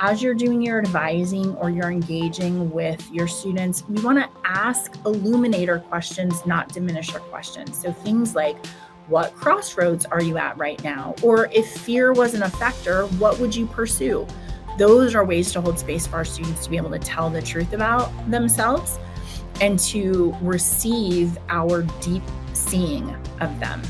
as you're doing your advising or you're engaging with your students, we want to ask illuminator questions, not diminisher questions. So things like, what crossroads are you at right now? Or if fear wasn't a factor, what would you pursue? Those are ways to hold space for our students to be able to tell the truth about themselves and to receive our deep seeing of them.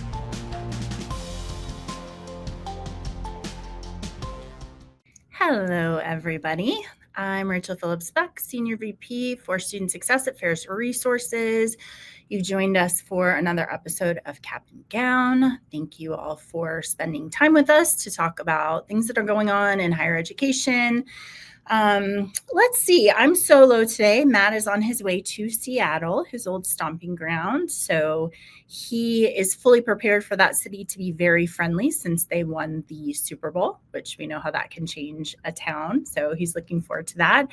Hello, everybody. I'm Rachel Phillips-Beck, Senior VP for Student Success at Ferris Resources. You've joined us for another episode of Cap and Gown. Thank you all for spending time with us to talk about things that are going on in higher education. Let's see, I'm solo today. Matt is on his way to Seattle, his old stomping ground. So he is fully prepared for that city to be very friendly since they won the Super Bowl, which we know how that can change a town. So he's looking forward to that.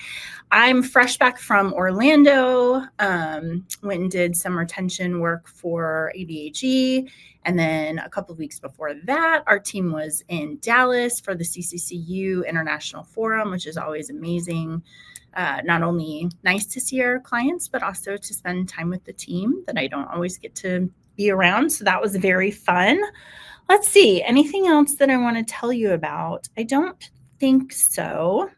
I'm fresh back from Orlando, went and did some retention work for ADHE. And then a couple of weeks before that, our team was in Dallas for the CCCU International Forum, which is always amazing. Not only nice to see our clients, but also to spend time with the team that I don't always get to be around. So that was very fun. Let's see, anything else that I want to tell you about? I don't think so.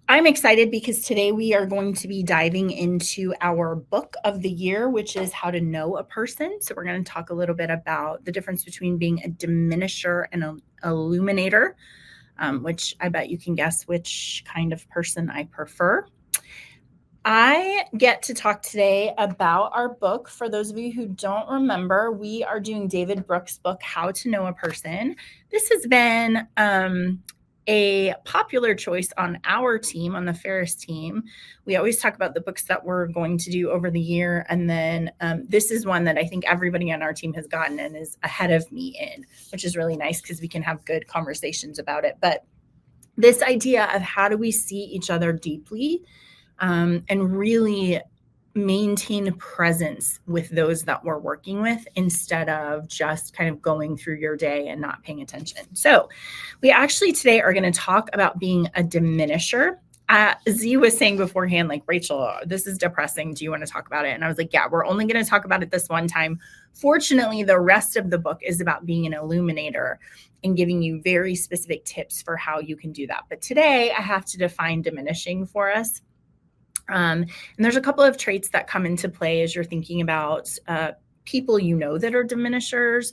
I'm excited because today we are going to be diving into our book of the year, which is How to Know a Person. So we're going to talk a little bit about the difference between being a diminisher and an illuminator, which I bet you can guess which kind of person I prefer. I get to talk today about our book. For those of you who don't remember, we are doing David Brooks' book, How to Know a Person. This has been a popular choice on our team, on the Ferris team. We always talk about the books that we're going to do over the year. And then this is one that I think everybody on our team has gotten and is ahead of me in, which is really nice because we can have good conversations about it. But this idea of how do we see each other deeply and really maintain presence with those that we're working with instead of just kind of going through your day and not paying attention. So we actually today are going to talk about being a diminisher. Z was saying beforehand, like, Rachel, this is depressing. Do you want to talk about it? And I was like, yeah, we're only going to talk about it this one time. Fortunately, the rest of the book is about being an illuminator and giving you very specific tips for how you can do that. But today I have to define diminishing for us. And there's a couple of traits that come into play as you're thinking about people you know that are diminishers,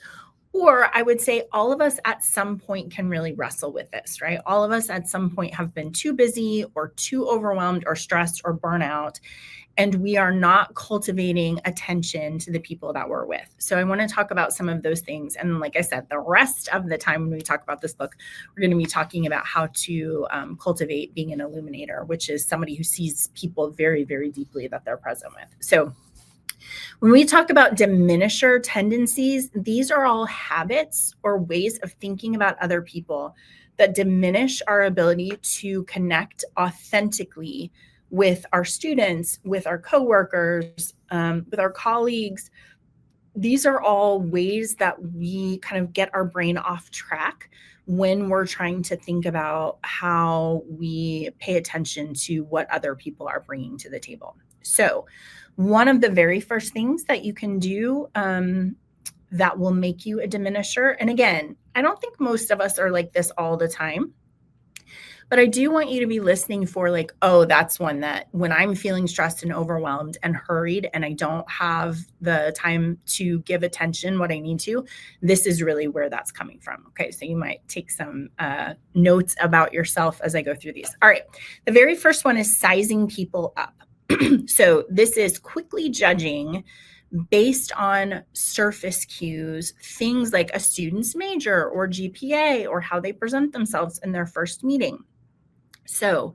or I would say all of us at some point can really wrestle with this, right? All of us at some point have been too busy or too overwhelmed or stressed or burnout, and we are not cultivating attention to the people that we're with. So I want to talk about some of those things. And like I said, the rest of the time when we talk about this book, we're going to be talking about how to cultivate being an illuminator, which is somebody who sees people very, very deeply that they're present with. So when we talk about diminisher tendencies, these are all habits or ways of thinking about other people that diminish our ability to connect authentically with our students, with our coworkers, with our colleagues. These are all ways that we kind of get our brain off track when we're trying to think about how we pay attention to what other people are bringing to the table. So one of the very first things that you can do that will make you a diminisher, and again, I don't think most of us are like this all the time, but I do want you to be listening for like, oh, that's one that when I'm feeling stressed and overwhelmed and hurried and I don't have the time to give attention what I need to, this is really where that's coming from. Okay, so you might take some notes about yourself as I go through these. All right, the very first one is sizing people up. So this is quickly judging based on surface cues, things like a student's major or GPA or how they present themselves in their first meeting. So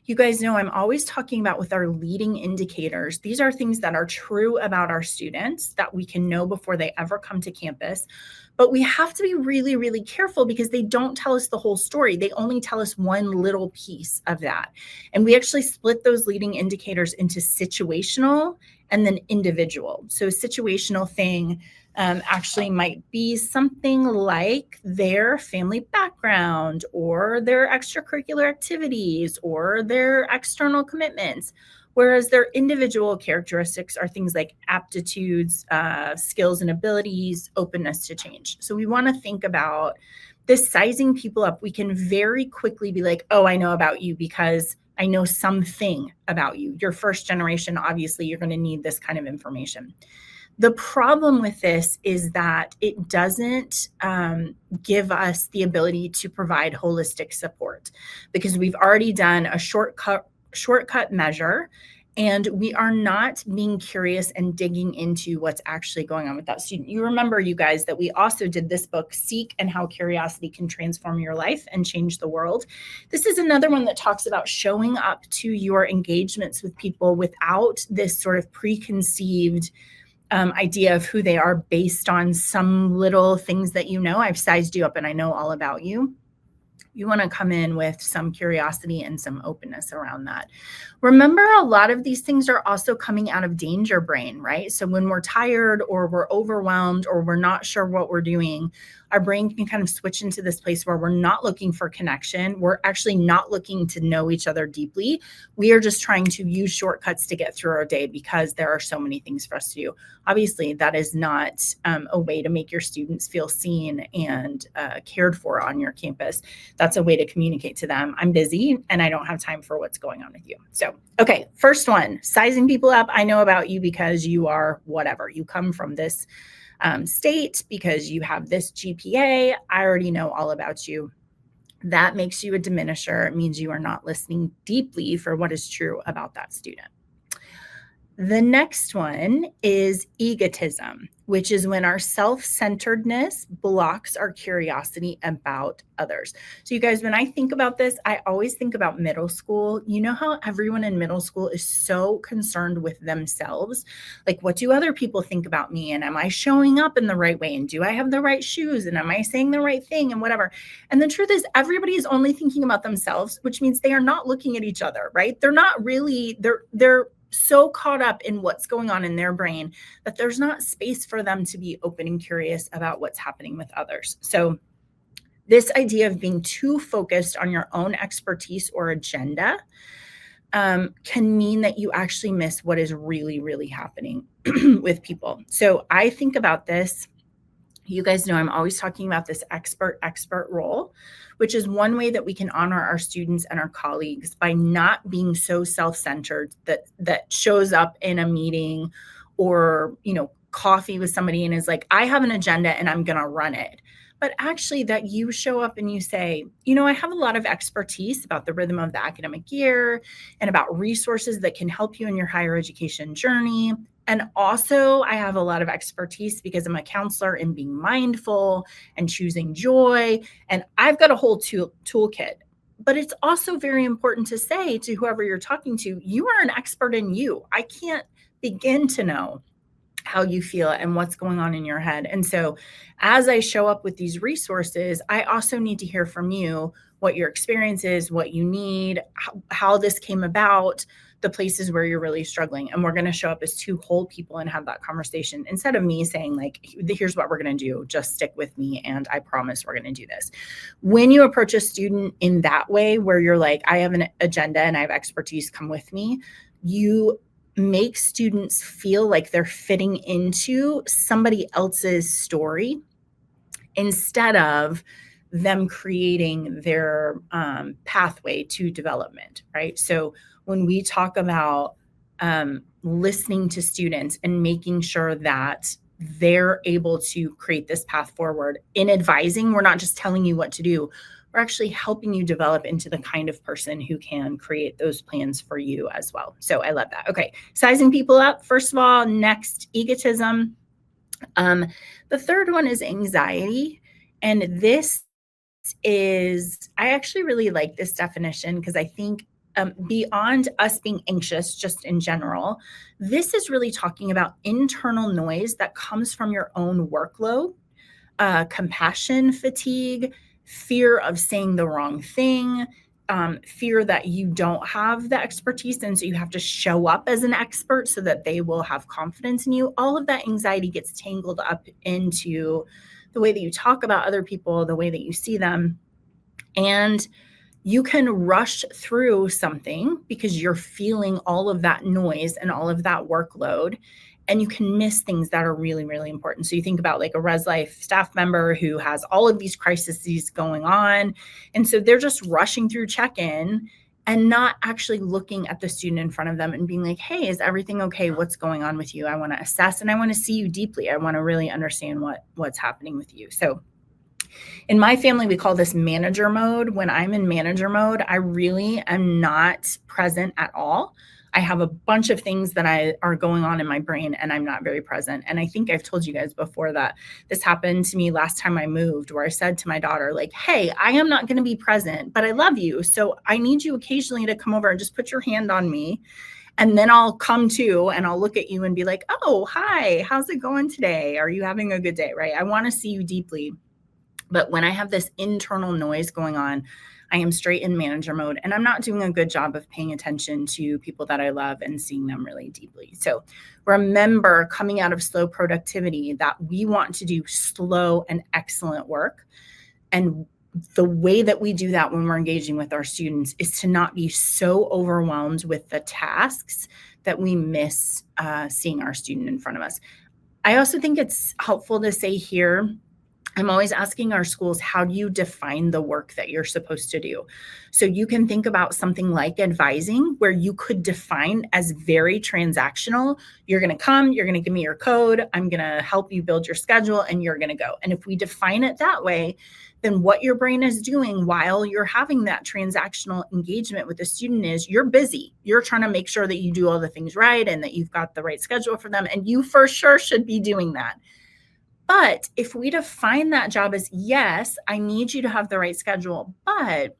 you guys know I'm always talking about with our leading indicators. These are things that are true about our students that we can know before they ever come to campus. But we have to be really, really careful because they don't tell us the whole story. They only tell us one little piece of that. And we actually split those leading indicators into situational and then individual. So a situational thing actually might be something like their family background or their extracurricular activities or their external commitments. Whereas their individual characteristics are things like aptitudes, skills and abilities, openness to change. So we want to think about this sizing people up. We can very quickly be like, oh, I know about you because I know something about you. You're first generation. Obviously, you're going to need this kind of information. The problem with this is that it doesn't give us the ability to provide holistic support because we've already done a shortcut measure and we are not being curious and digging into what's actually going on with that student. You remember, you guys, that we also did this book, Seek and How Curiosity Can Transform Your Life and Change the World. This is another one that talks about showing up to your engagements with people without this sort of preconceived idea of who they are based on some little things that you know. I've sized you up and I know all about you. You want to come in with some curiosity and some openness around that. Remember, a lot of these things are also coming out of danger brain, right? So when we're tired or we're overwhelmed or we're not sure what we're doing, our brain can kind of switch into this place where we're not looking for connection. We're actually not looking to know each other deeply. We are just trying to use shortcuts to get through our day because there are so many things for us to do. Obviously, that is not a way to make your students feel seen and cared for on your campus. That's a way to communicate to them, I'm busy and I don't have time for what's going on with you. So, okay, first one, sizing people up. I know about you because you are whatever. You come from this state because you have this GPA. I already know all about you. That makes you a diminisher. It means you are not listening deeply for what is true about that student. The next one is egotism, which is when our self-centeredness blocks our curiosity about others. So you guys, when I think about this, I always think about middle school. You know how everyone in middle school is so concerned with themselves? Like, what do other people think about me? And am I showing up in the right way? And do I have the right shoes? And am I saying the right thing? And whatever. And the truth is, everybody is only thinking about themselves, which means they are not looking at each other, right? They're not really, they're so caught up in what's going on in their brain that there's not space for them to be open and curious about what's happening with others. So this idea of being too focused on your own expertise or agenda can mean that you actually miss what is really, really happening with people. So I think about this. You guys know I'm always talking about this expert role, which is one way that we can honor our students and our colleagues by not being so self-centered that shows up in a meeting or, coffee with somebody and is like, I have an agenda and I'm going to run it. But actually that you show up and you say, I have a lot of expertise about the rhythm of the academic year and about resources that can help you in your higher education journey. And also I have a lot of expertise because I'm a counselor in being mindful and choosing joy. And I've got a whole toolkit. But it's also very important to say to whoever you're talking to, you are an expert in you. I can't begin to know how you feel and what's going on in your head. And so as I show up with these resources, I also need to hear from you what your experience is, what you need, how this came about, the places where you're really struggling. And we're going to show up as two whole people and have that conversation instead of me saying like, here's what we're going to do. Just stick with me. And I promise we're going to do this. When you approach a student in that way, where you're like, I have an agenda and I have expertise, come with me, you make students feel like they're fitting into somebody else's story instead of them creating their pathway to development, right? So when we talk about listening to students and making sure that they're able to create this path forward in advising, we're not just telling you what to do. We're actually helping you develop into the kind of person who can create those plans for you as well. So I love that. Okay, sizing people up. First of all, next, egotism. The third one is anxiety. And this is, I actually really like this definition because I think beyond us being anxious, just in general, this is really talking about internal noise that comes from your own workload, compassion fatigue, fear of saying the wrong thing, fear that you don't have the expertise, and so you have to show up as an expert so that they will have confidence in you. All of that anxiety gets tangled up into the way that you talk about other people, the way that you see them. And you can rush through something because you're feeling all of that noise and all of that workload, and you can miss things that are really, really important. So you think about like a Res Life staff member who has all of these crises going on, and so they're just rushing through check-in and not actually looking at the student in front of them and being like, hey, is everything okay? What's going on with you? I want to assess and I want to see you deeply. I want to really understand what's happening with you. So in my family, we call this manager mode. When I'm in manager mode, I really am not present at all. I have a bunch of things that are going on in my brain and I'm not very present. And I think I've told you guys before that this happened to me last time I moved, where I said to my daughter, like, hey, I am not going to be present, but I love you. So I need you occasionally to come over and just put your hand on me. And then I'll come to and I'll look at you and be like, oh, hi, how's it going today? Are you having a good day? Right? I want to see you deeply. But when I have this internal noise going on, I am straight in manager mode, and I'm not doing a good job of paying attention to people that I love and seeing them really deeply. So remember, coming out of slow productivity, that we want to do slow and excellent work. And the way that we do that when we're engaging with our students is to not be so overwhelmed with the tasks that we miss seeing our student in front of us. I also think it's helpful to say here, I'm always asking our schools, how do you define the work that you're supposed to do? So you can think about something like advising, where you could define as very transactional. You're going to come, you're going to give me your code, I'm going to help you build your schedule, and you're going to go. And if we define it that way, then what your brain is doing while you're having that transactional engagement with the student is you're busy. You're trying to make sure that you do all the things right and that you've got the right schedule for them. And you for sure should be doing that. But if we define that job as, yes, I need you to have the right schedule, but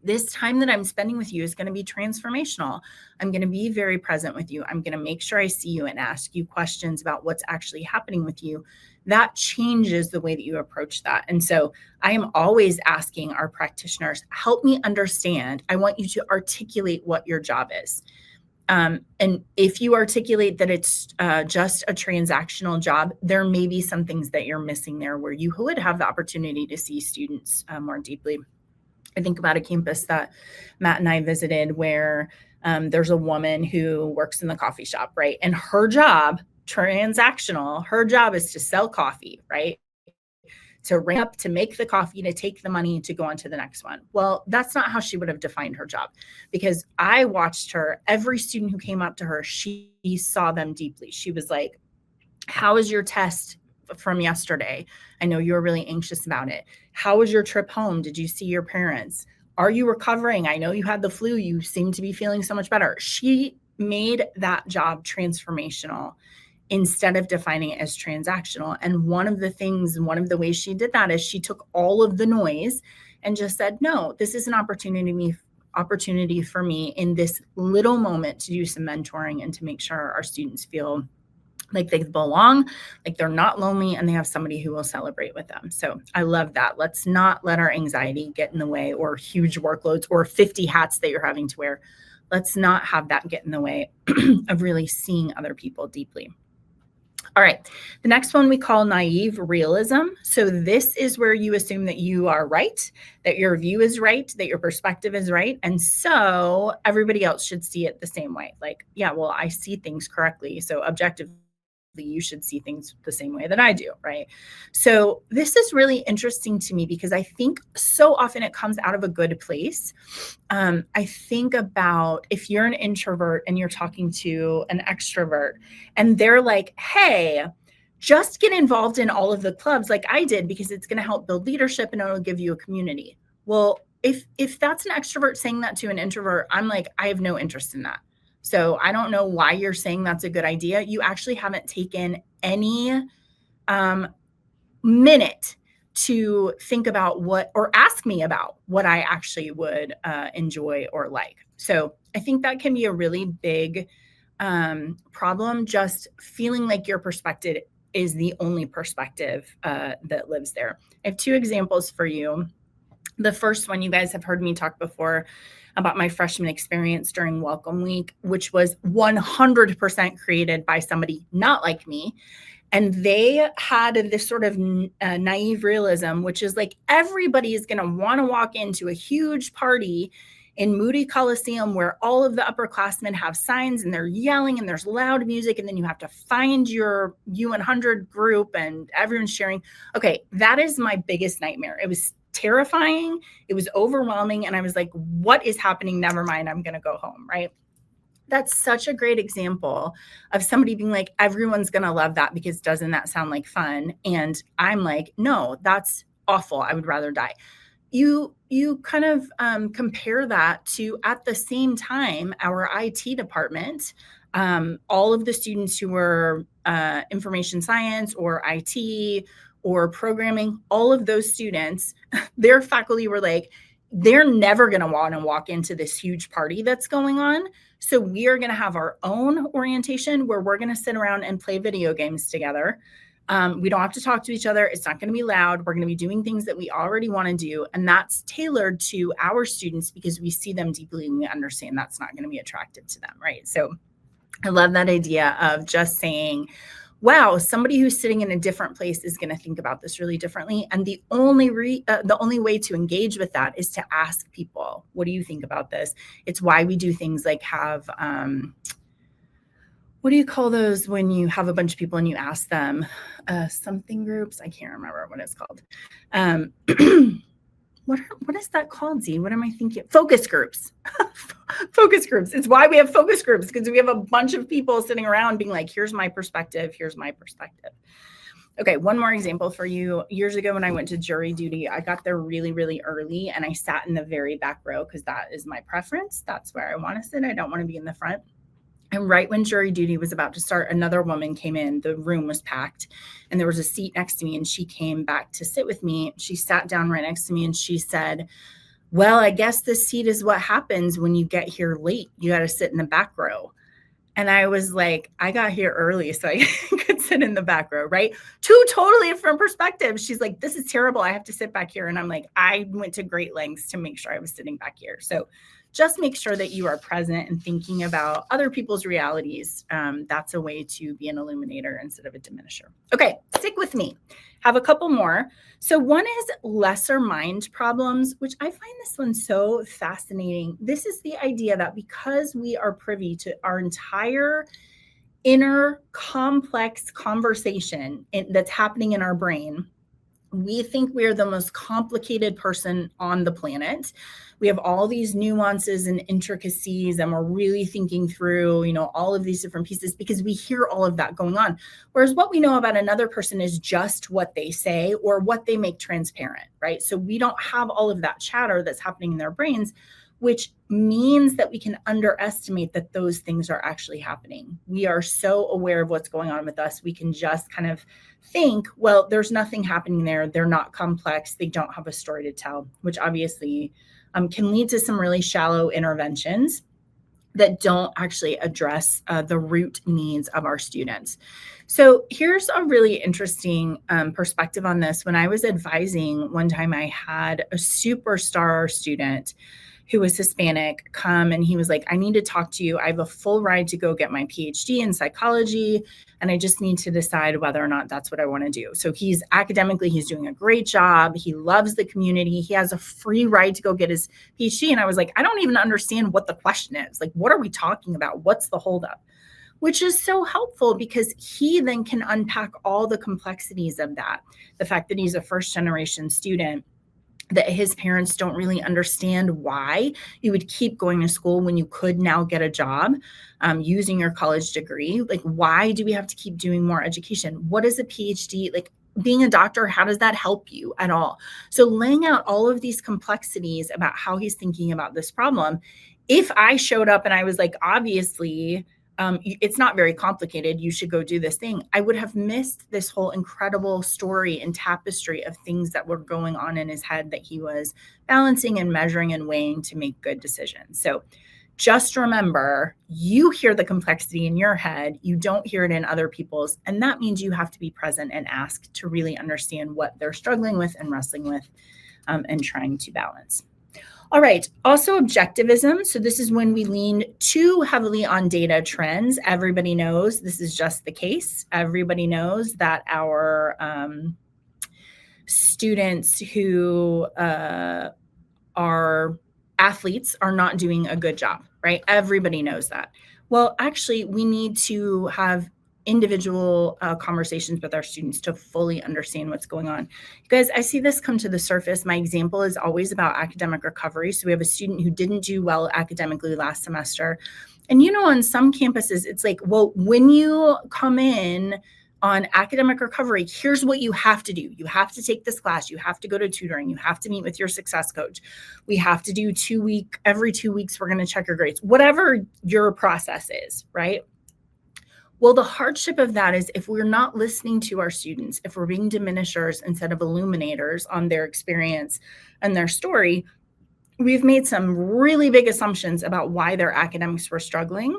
this time that I'm spending with you is going to be transformational. I'm going to be very present with you. I'm going to make sure I see you and ask you questions about what's actually happening with you. That changes the way that you approach that. And so I am always asking our practitioners, help me understand. I want you to articulate what your job is. And if you articulate that it's just a transactional job, there may be some things that you're missing there where you would have the opportunity to see students more deeply. I think about a campus that Matt and I visited where there's a woman who works in the coffee shop, right? And her job, transactional, her job is to sell coffee, right? To ring up, to make the coffee, to take the money, to go on to the next one. Well, that's not how she would have defined her job, because I watched her, every student who came up to her, she saw them deeply. She was like, how was your test from yesterday? I know you were really anxious about it. How was your trip home? Did you see your parents? Are you recovering? I know you had the flu. You seem to be feeling so much better. She made that job transformational instead of defining it as transactional. And one of the ways she did that is she took all of the noise and just said, no, this is an opportunity for me in this little moment to do some mentoring and to make sure our students feel like they belong, like they're not lonely, and they have somebody who will celebrate with them. So I love that. Let's not let our anxiety get in the way, or huge workloads, or 50 hats that you're having to wear. Let's not have that get in the way of really seeing other people deeply. All right, the next one we call naive realism. So this is where you assume that you are right, that your view is right, that your perspective is right. And so everybody else should see it the same way. Like, yeah, well, I see things correctly. So objectively, you should see things the same way that I do, right? So this is really interesting to me because I think so often it comes out of a good place. I think about if you're an introvert and you're talking to an extrovert and they're like, hey, just get involved in all of the clubs like I did because it's going to help build leadership and it'll give you a community. Well, if that's an extrovert saying that to an introvert, I'm like, I have no interest in that. So I don't know why you're saying that's a good idea. You actually haven't taken any minute to think about or ask me about what I actually would enjoy or like. So I think that can be a really big problem, just feeling like your perspective is the only perspective that lives there. I have two examples for you. The first one, you guys have heard me talk before about my freshman experience during Welcome Week, which was 100% created by somebody not like me. And they had this sort of naive realism, which is like everybody is going to want to walk into a huge party in Moody Coliseum where all of the upperclassmen have signs and they're yelling and there's loud music. And then you have to find your U100 group and everyone's sharing. Okay, that is my biggest nightmare. It was terrifying. It was overwhelming. And I was like, what is happening? Never mind. I'm going to go home. Right. That's such a great example of somebody being like, everyone's going to love that because doesn't that sound like fun? And I'm like, no, that's awful. I would rather die. You kind of compare that to, at the same time, our IT department, all of the students who were information science or IT or programming, all of those students, their faculty were like, they're never going to want to walk into this huge party that's going on. So we are going to have our own orientation where we're going to sit around and play video games together. We don't have to talk to each other. It's not going to be loud. We're going to be doing things that we already want to do. And that's tailored to our students because we see them deeply and we understand that's not going to be attractive to them, right? So I love that idea of just saying, wow, somebody who's sitting in a different place is going to think about this really differently. And the only way to engage with that is to ask people, what do you think about this? It's why we do things like have, what do you call those when you have a bunch of people and you ask them something groups? I can't remember what it's called. What is that called, Z? What am I thinking? Focus groups. Focus groups. It's why we have focus groups, because we have a bunch of people sitting around being like, here's my perspective. Here's my perspective. Okay, one more example for you. Years ago when I went to jury duty, I got there really, really early and I sat in the very back row because that is my preference. That's where I want to sit. I don't want to be in the front. And right when jury duty was about to start, another woman came in. The room was packed and there was a seat next to me and she came back to sit with me. She sat down right next to me and she said, well, I guess this seat is what happens when you get here late. You got to sit in the back row. And I was like, I got here early so I could sit in the back row, right? Two totally different perspectives. She's like, this is terrible. I have to sit back here. And I'm like, I went to great lengths to make sure I was sitting back here. So just make sure that you are present and thinking about other people's realities. That's a way to be an illuminator instead of a diminisher. Okay, stick with me. Have a couple more. So one is lesser mind problems, which I find this one so fascinating. This is the idea that because we are privy to our entire inner complex conversation that's happening in our brain, we think we are the most complicated person on the planet. We have all these nuances and intricacies, and we're really thinking through, all of these different pieces because we hear all of that going on. Whereas what we know about another person is just what they say or what they make transparent, right? So we don't have all of that chatter that's happening in their brains, which means that we can underestimate that those things are actually happening. We are so aware of what's going on with us. We can just kind of think, well, there's nothing happening there. They're not complex. They don't have a story to tell, which obviously can lead to some really shallow interventions that don't actually address the root needs of our students. So here's a really interesting perspective on this. When I was advising, one time I had a superstar student who was Hispanic come and he was like, I need to talk to you. I have a full ride to go get my PhD in psychology. And I just need to decide whether or not that's what I want to do. So he's doing a great job. He loves the community. He has a free ride to go get his PhD. And I was like, I don't even understand what the question is. Like, what are we talking about? What's the holdup? Which is so helpful because he then can unpack all the complexities of that. The fact that he's a first generation student, that his parents don't really understand why you would keep going to school when you could now get a job using your college degree. Like, why do we have to keep doing more education? What is a PhD? Like, being a doctor, how does that help you at all? So laying out all of these complexities about how he's thinking about this problem. If I showed up and I was like, obviously, it's not very complicated, you should go do this thing, I would have missed this whole incredible story and tapestry of things that were going on in his head that he was balancing and measuring and weighing to make good decisions. So just remember, you hear the complexity in your head, you don't hear it in other people's, and that means you have to be present and ask to really understand what they're struggling with and wrestling with. and trying to balance. All right, also objectivism. So this is when we lean too heavily on data trends. Everybody knows this is just the case. Everybody knows that our students who are athletes are not doing a good job, right? Everybody knows that. Well, actually, we need to have individual conversations with our students to fully understand what's going on. You guys, I see this come to the surface. My example is always about academic recovery. So we have a student who didn't do well academically last semester. And on some campuses, it's like, well, when you come in on academic recovery, here's what you have to do. You have to take this class. You have to go to tutoring. You have to meet with your success coach. We have to do every 2 weeks, we're going to check your grades, whatever your process is, right? Well, the hardship of that is if we're not listening to our students, if we're being diminishers instead of illuminators on their experience and their story, we've made some really big assumptions about why their academics were struggling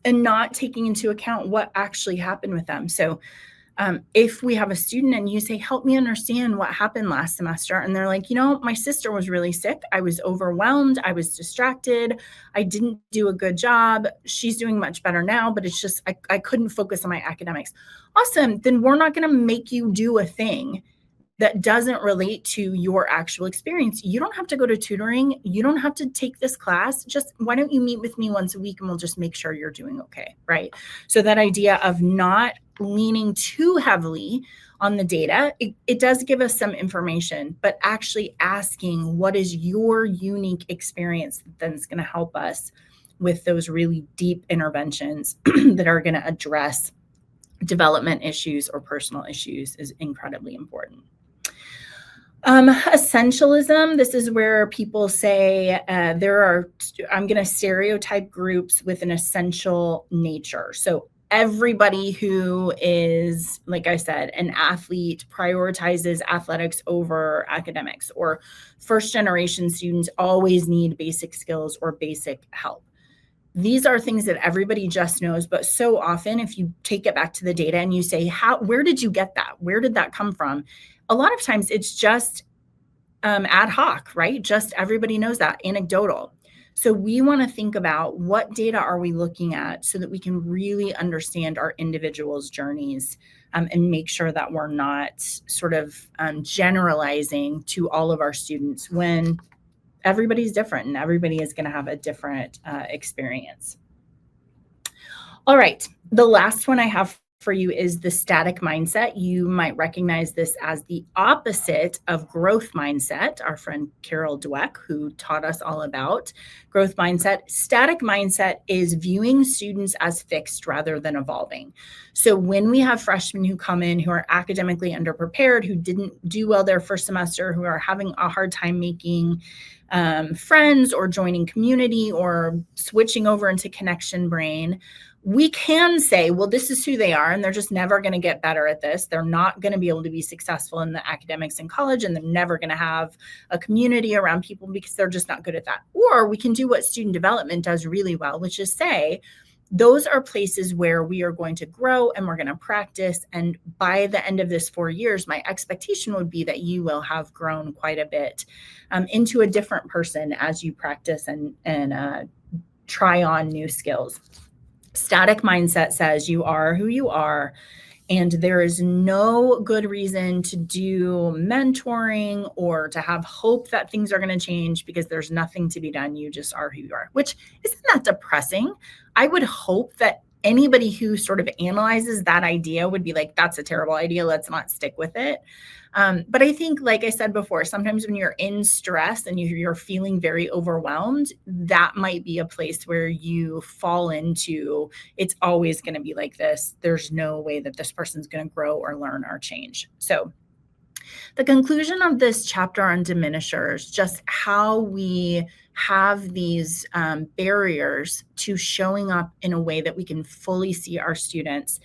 and not taking into account what actually happened with them. So if we have a student and you say, help me understand what happened last semester, and they're like, my sister was really sick. I was overwhelmed. I was distracted. I didn't do a good job. She's doing much better now, but it's just, I couldn't focus on my academics. Awesome. Then we're not going to make you do a thing that doesn't relate to your actual experience. You don't have to go to tutoring. You don't have to take this class. Just why don't you meet with me once a week and we'll just make sure you're doing okay, right? So that idea of not leaning too heavily on the data, it does give us some information, but actually asking what is your unique experience that's going to help us with those really deep interventions that are going to address development issues or personal issues is incredibly important. Essentialism. This is where people say I'm going to stereotype groups with an essential nature. So everybody who is, like I said, an athlete prioritizes athletics over academics, or first generation students always need basic skills or basic help. These are things that everybody just knows, but so often if you take it back to the data and you say, where did you get that? Where did that come from? A lot of times it's just ad hoc, right? Just everybody knows that, anecdotal. So we want to think about what data are we looking at so that we can really understand our individuals' journeys and make sure that we're not sort of generalizing to all of our students when everybody's different and everybody is going to have a different experience. All right, the last one I have for you is the static mindset. You might recognize this as the opposite of growth mindset. Our friend Carol Dweck, who taught us all about growth mindset. Static mindset is viewing students as fixed rather than evolving. So when we have freshmen who come in who are academically underprepared, who didn't do well their first semester, who are having a hard time making friends or joining community or switching over into connection brain, we can say, well, this is who they are, and they're just never going to get better at this. They're not going to be able to be successful in the academics in college, and they're never going to have a community around people because they're just not good at that. Or we can do what student development does really well, which is say, those are places where we are going to grow and we're going to practice. And by the end of this 4 years, my expectation would be that you will have grown quite a bit into a different person as you practice and try on new skills. Static mindset says you are who you are, and there is no good reason to do mentoring or to have hope that things are going to change because there's nothing to be done. You just are who you are, which isn't that depressing? I would hope that anybody who sort of analyzes that idea would be like, that's a terrible idea. Let's not stick with it. But I think, like I said before, sometimes when you're in stress and you're feeling very overwhelmed, that might be a place where you fall into, it's always going to be like this. There's no way that this person's going to grow or learn or change. So the conclusion of this chapter on diminishers, just how we have these barriers to showing up in a way that we can fully see our students,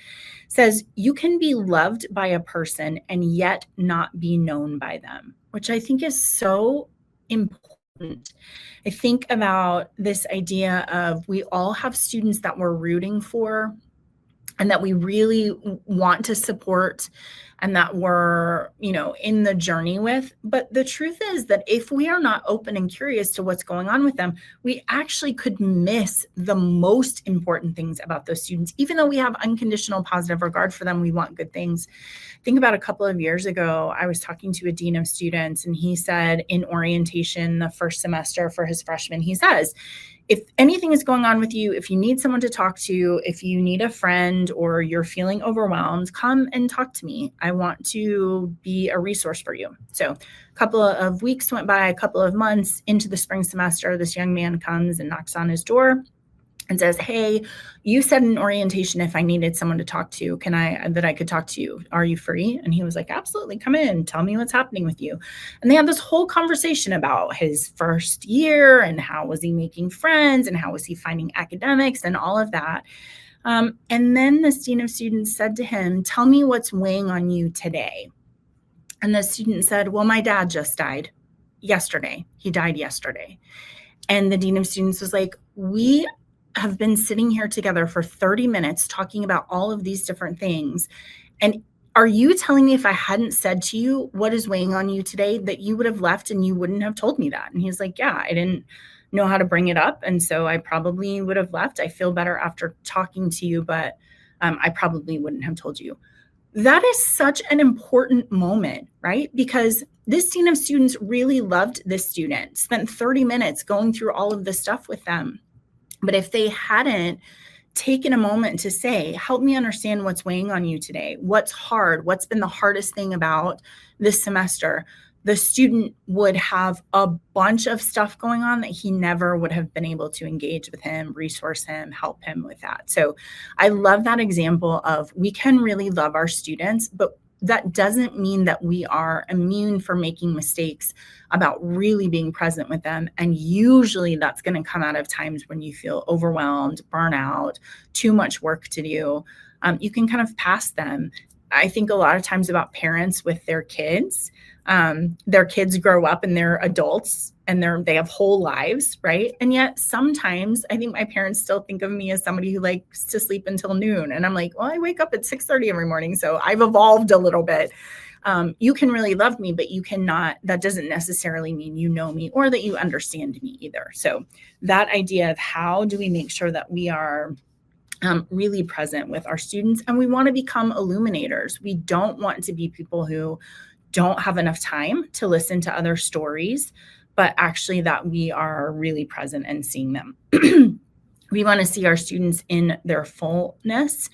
says you can be loved by a person and yet not be known by them, which I think is so important. I think about this idea of we all have students that we're rooting for and that we really want to support and that we're, in the journey with. But the truth is that if we are not open and curious to what's going on with them, we actually could miss the most important things about those students. Even though we have unconditional positive regard for them, we want good things. Think about a couple of years ago, I was talking to a dean of students, and he said in orientation the first semester for his freshmen, he says, if anything is going on with you, if you need someone to talk to, if you need a friend or you're feeling overwhelmed, come and talk to me. I want to be a resource for you. So a couple of weeks went by, a couple of months into the spring semester, this young man comes and knocks on his door and says, hey, you said in orientation if I needed someone to talk to, that I could talk to you. Are you free? And he was like, absolutely, come in, tell me what's happening with you. And they had this whole conversation about his first year and how was he making friends and how was he finding academics and all of that. And then the dean of students said to him, tell me what's weighing on you today. And the student said, well, my dad just died yesterday. He died yesterday. And the dean of students was like, we have been sitting here together for 30 minutes talking about all of these different things. And are you telling me if I hadn't said to you what is weighing on you today, that you would have left and you wouldn't have told me that? And he's like, yeah, I didn't know how to bring it up. And so I probably would have left. I feel better after talking to you, but I probably wouldn't have told you. That is such an important moment, right? Because this dean of students really loved this student, spent 30 minutes going through all of this stuff with them. But if they hadn't taken a moment to say, help me understand what's weighing on you today, what's hard, what's been the hardest thing about this semester, the student would have a bunch of stuff going on that he never would have been able to engage with him, resource him, help him with that. So I love that example of we can really love our students, but that doesn't mean that we are immune from making mistakes about really being present with them. And usually that's going to come out of times when you feel overwhelmed, burnout, too much work to do. You can kind of pass them. I think a lot of times about parents with their kids. Their kids grow up and they're adults and they have whole lives, right? And yet sometimes I think my parents still think of me as somebody who likes to sleep until noon. And I'm like, well, I wake up at 6:30 every morning. So I've evolved a little bit. You can really love me, but you cannot, that doesn't necessarily mean you know me or that you understand me either. So that idea of how do we make sure that we are really present with our students, and we want to become illuminators. We don't want to be people who don't have enough time to listen to other stories, but actually that we are really present and seeing them. We want to see our students in their fullness.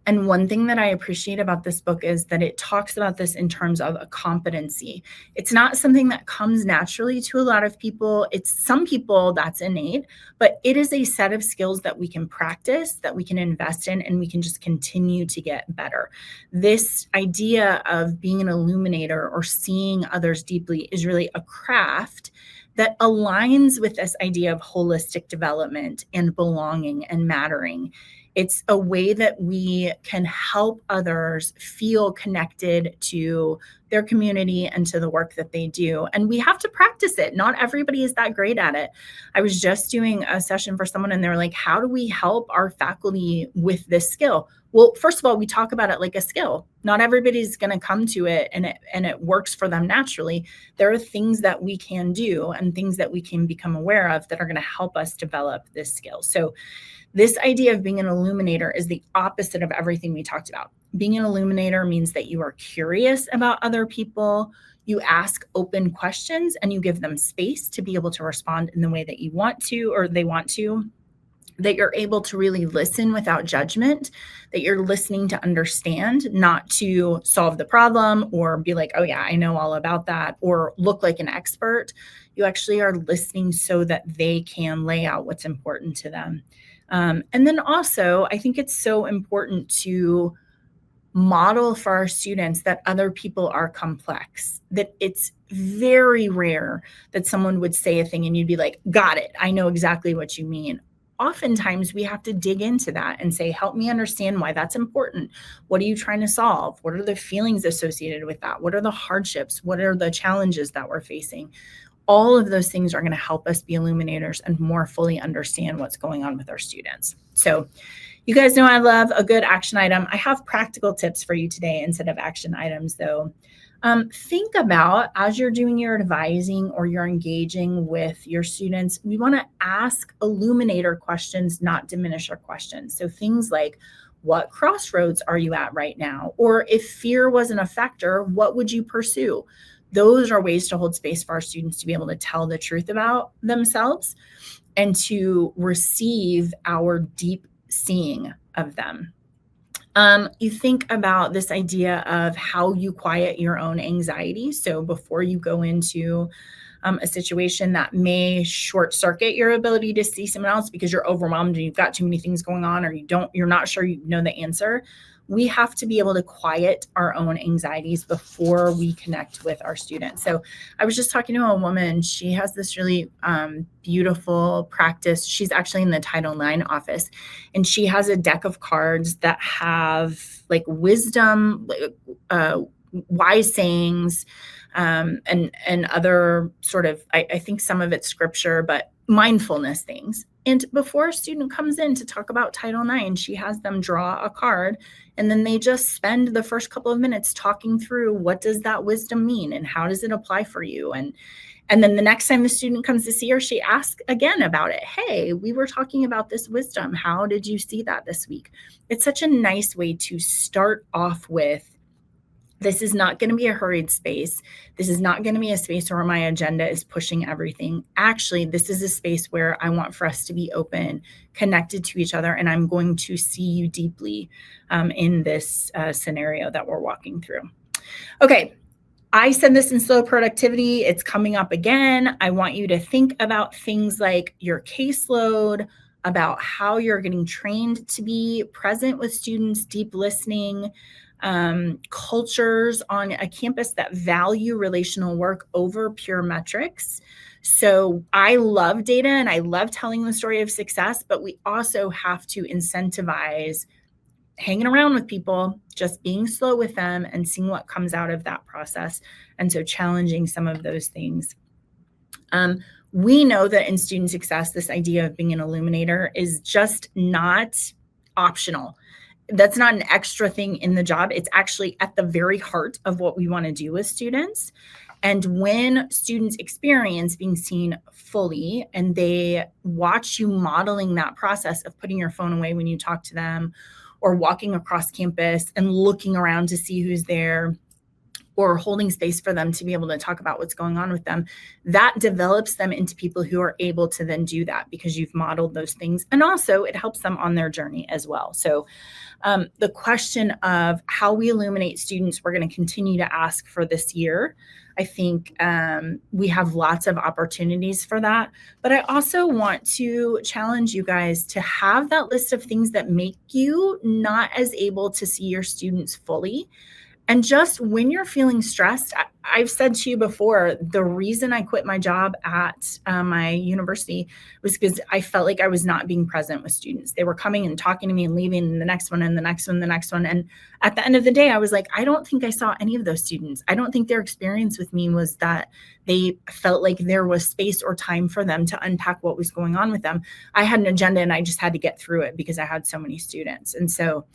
And one thing that I appreciate about this book is that it talks about this in terms of a competency. It's not something that comes naturally to a lot of people. It's some people that's innate, but it is a set of skills that we can practice, that we can invest in, and we can just continue to get better. This idea of being an illuminator or seeing others deeply is really a craft that aligns with this idea of holistic development and belonging and mattering. It's a way that we can help others feel connected to their community and to the work that they do. And we have to practice it. Not everybody is that great at it. I was just doing a session for someone and they're like, how do we help our faculty with this skill? Well, first of all, we talk about it like a skill. Not everybody's going to come to it and it works for them naturally. There are things that we can do and things that we can become aware of that are going to help us develop this skill. So this idea of being an illuminator is the opposite of everything we talked about. Being an illuminator means that you are curious about other people, you ask open questions, and you give them space to be able to respond in the way that you want to or they want to, that you're able to really listen without judgment, that you're listening to understand, not to solve the problem or be like, oh yeah, I know all about that, or look like an expert. You actually are listening so that they can lay out what's important to them. And then also, I think it's so important to model for our students that other people are complex, that it's very rare that someone would say a thing and you'd be like, got it, I know exactly what you mean. Oftentimes we have to dig into that and say, help me understand why that's important. What are you trying to solve? What are the feelings associated with that? What are the hardships? What are the challenges that we're facing? all of those things are going to help us be illuminators and more fully understand what's going on with our students. So you guys know I love a good action item. I have practical tips for you today instead of action items, though. Think about, as you're doing your advising or you're engaging with your students, we want to ask illuminator questions, not diminisher questions. So things like, what crossroads are you at right now? Or if fear wasn't a factor, what would you pursue? Those are ways to hold space for our students to be able to tell the truth about themselves and to receive our deep seeing of them. You think about this idea of how you quiet your own anxiety. So before you go into a situation that may short circuit your ability to see someone else because you're overwhelmed and you've got too many things going on, or you're not sure you know the answer. We have to be able to quiet our own anxieties before we connect with our students. So I was just talking to a woman. She has this really beautiful practice. She's actually in the Title IX office, and she has a deck of cards that have like wisdom, wise sayings, and other sort of, I think some of it's scripture, but mindfulness things. And before a student comes in to talk about Title IX, she has them draw a card, and then they just spend the first couple of minutes talking through, what does that wisdom mean and how does it apply for you? And then the next time the student comes to see her, she asks again about it. Hey, we were talking about this wisdom. How did you see that this week? It's such a nice way to start off with, this is not going to be a hurried space. This is not going to be a space where my agenda is pushing everything. Actually, this is a space where I want for us to be open, connected to each other, and I'm going to see you deeply in this scenario that we're walking through. Okay, I said this in slow productivity. It's coming up again. I want you to think about things like your caseload, about how you're getting trained to be present with students, deep listening, cultures on a campus that value relational work over pure metrics. So I love data and I love telling the story of success, but we also have to incentivize hanging around with people, just being slow with them and seeing what comes out of that process. And so challenging some of those things. We know that in student success, this idea of being an illuminator is just not optional. That's not an extra thing in the job. It's actually at the very heart of what we want to do with students. And when students experience being seen fully and they watch you modeling that process of putting your phone away when you talk to them, or walking across campus and looking around to see who's there, or holding space for them to be able to talk about what's going on with them, that develops them into people who are able to then do that because you've modeled those things. And also it helps them on their journey as well. So the question of how we illuminate students, we're going to continue to ask for this year. I think we have lots of opportunities for that. But I also want to challenge you guys to have that list of things that make you not as able to see your students fully. And just when you're feeling stressed, I've said to you before, the reason I quit my job at my university was because I felt like I was not being present with students. They were coming and talking to me and leaving, and the next one and the next one, the next one. And at the end of the day, I was like, I don't think I saw any of those students. I don't think their experience with me was that they felt like there was space or time for them to unpack what was going on with them. I had an agenda and I just had to get through it because I had so many students. And so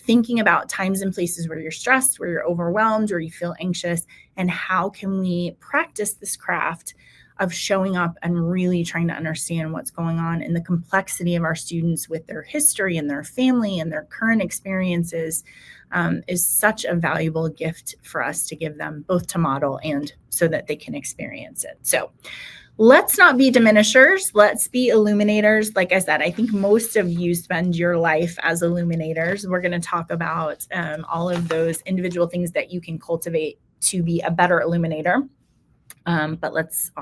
thinking about times and places where you're stressed, where you're overwhelmed, or you feel anxious, and how can we practice this craft of showing up and really trying to understand what's going on in the complexity of our students with their history and their family and their current experiences is such a valuable gift for us to give them, both to model and so that they can experience it. So let's not be diminishers. Let's be illuminators. Like I said, I think most of you spend your life as illuminators. We're going to talk about all of those individual things that you can cultivate to be a better illuminator. But let's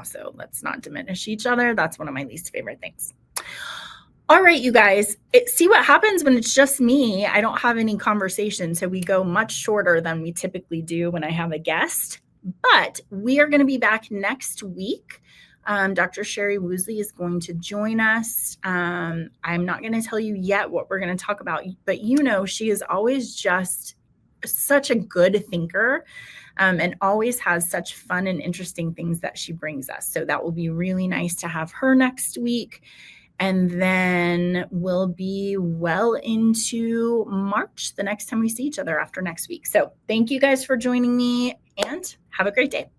not diminish each other. That's one of my least favorite things. All right, you guys, see what happens when it's just me. I don't have any conversation, so we go much shorter than we typically do when I have a guest. But we are going to be back next week. Dr. Sherry Woosley is going to join us. I'm not going to tell you yet what we're going to talk about, but she is always just such a good thinker. and always has such fun and interesting things that she brings us. So that will be really nice to have her next week. And then we'll be well into March the next time we see each other after next week. So thank you guys for joining me and have a great day.